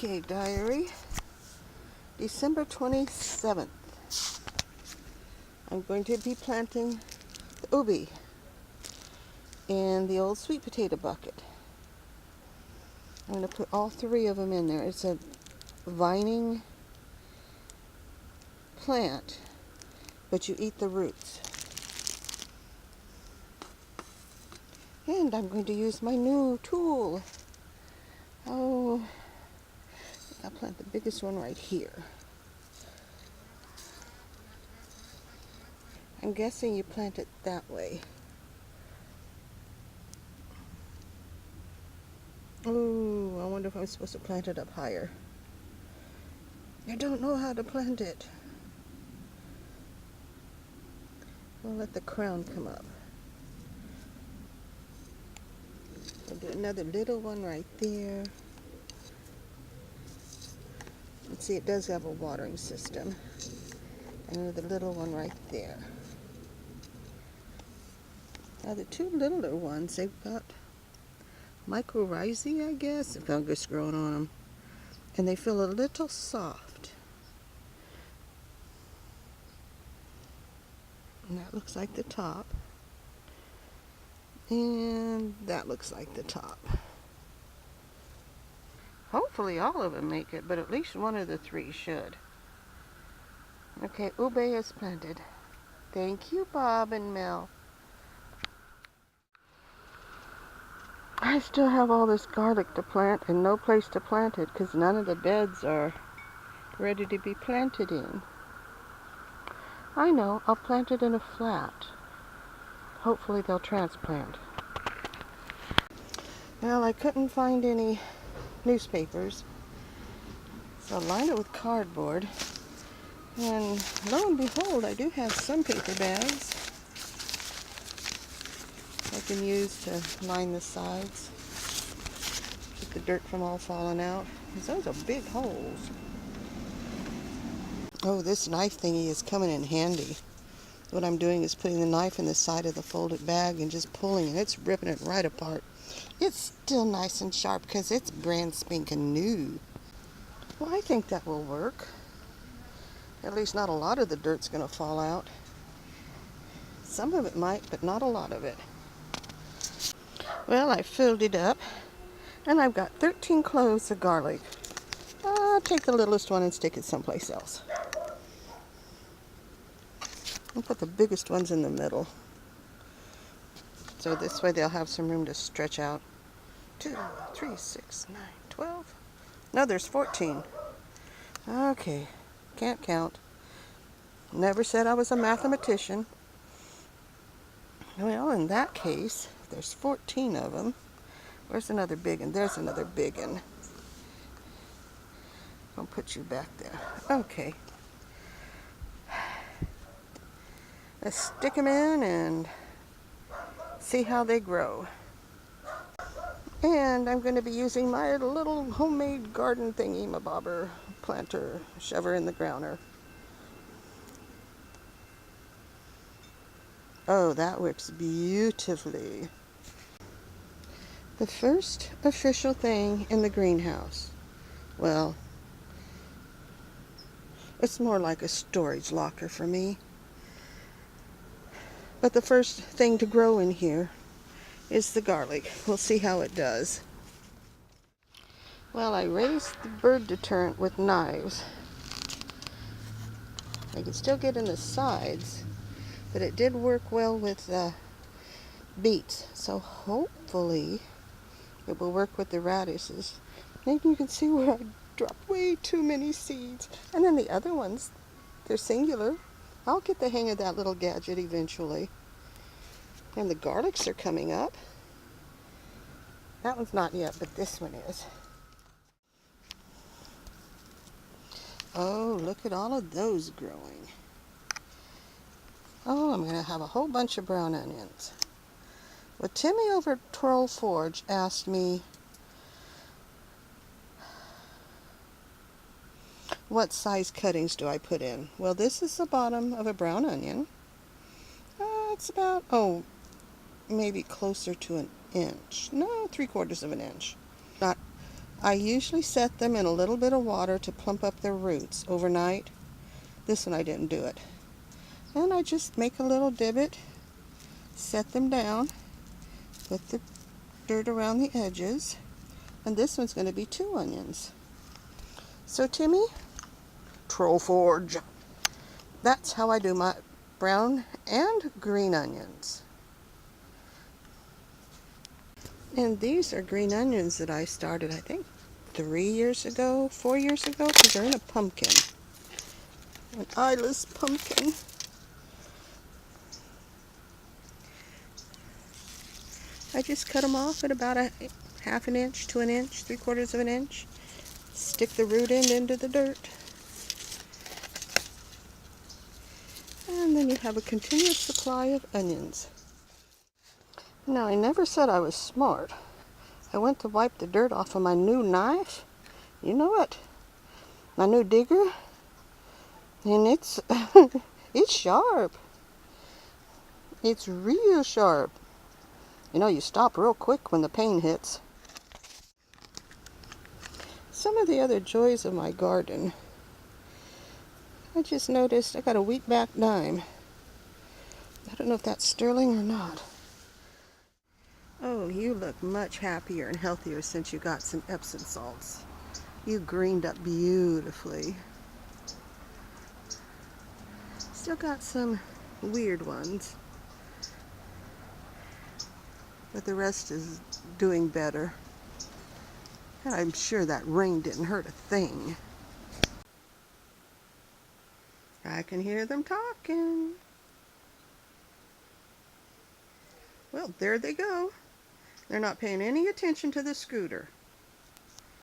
Okay, diary, December 27th. I'm going to be planting the ubi in the old sweet potato bucket. I'm going to put all three of them in there. It's a vining plant, but you eat the roots. And I'm going to use my new tool. Oh, I'll plant the biggest one right here. I'm guessing you plant it that way. Oh, I wonder if I'm supposed to plant it up higher. I don't know how to plant it. We'll let the crown come up. I'll do another little one right there. Let's see, it does have a watering system. And another little one right there. Now the two littler ones, they've got mycorrhizae, I guess, fungus growing on them. And they feel a little soft. And that looks like the top. And that looks like the top. Hopefully all of them make it, but at least one of the three should. Okay, ube is planted. Thank you, Bob and Mel. I still have all this garlic to plant and no place to plant it because none of the beds are ready to be planted in. I know, I'll plant it in a flat. Hopefully they'll transplant. Well, I couldn't find any newspapers, so I lined it with cardboard. And lo and behold, I do have some paper bags I can use to line the sides, keep the dirt from all falling out, because those are big holes. Oh, this knife thingy is coming in handy. What I'm doing is putting the knife in the side of the folded bag and just pulling, and it's ripping it right apart. It's still nice and sharp because it's brand spanking new. Well, I think that will work. At least not a lot of the dirt's going to fall out. Some of it might, but not a lot of it. Well, I filled it up, and I've got 13 cloves of garlic. I'll take the littlest one and stick it someplace else. I'll put the biggest ones in the middle. So this way they'll have some room to stretch out. 2, 3, 6, 9, 12. No, there's 14. Okay, can't count. Never said I was a mathematician. Well, in that case, there's 14 of them. Where's another big one? There's another big one. I'll put you back there. Okay. Let's stick them in and see how they grow. And I'm going to be using my little homemade garden thingy, my bobber planter, shover in the grounder. Oh, that works beautifully. The first official thing in the greenhouse. Well, it's more like a storage locker for me. But the first thing to grow in here is the garlic. We'll see how it does. Well, I raised the bird deterrent with knives. I can still get in the sides, but it did work well with beets. So hopefully it will work with the radishes. And you can see where I dropped way too many seeds. And then the other ones, they're singular. I'll get the hang of that little gadget eventually. And the garlics are coming up. That one's not yet, but this one is. Oh, look at all of those growing. Oh, I'm going to have a whole bunch of brown onions. Well, Timmy over at TrollForge asked me what size cuttings do I put in. Well, this is the bottom of a brown onion. It's about, maybe closer to an inch. No, 3/4 of an inch. I usually set them in a little bit of water to plump up their roots overnight. This one I didn't do it. And I just make a little divot, set them down, put the dirt around the edges, and this one's going to be 2 onions. So Timmy, TrollForge. That's how I do my brown and green onions. And these are green onions that I started, I think, 3 years ago, 4 years ago, because they're in a pumpkin. An eyeless pumpkin. I just cut them off at about a half an inch to an inch, 3/4 of an inch. Stick the root end into the dirt. And then you have a continuous supply of onions. Now, I never said I was smart. I went to wipe the dirt off of my new knife. You know what? My new digger. And it's it's sharp. It's real sharp. You know, you stop real quick when the pain hits. Some of the other joys of my garden. I just noticed I got a wheat back dime. I don't know if that's sterling or not. Oh, you look much happier and healthier since you got some Epsom salts. You greened up beautifully. Still got some weird ones, but the rest is doing better. And I'm sure that rain didn't hurt a thing. I can hear them talking. Well, there they go. They're not paying any attention to the scooter.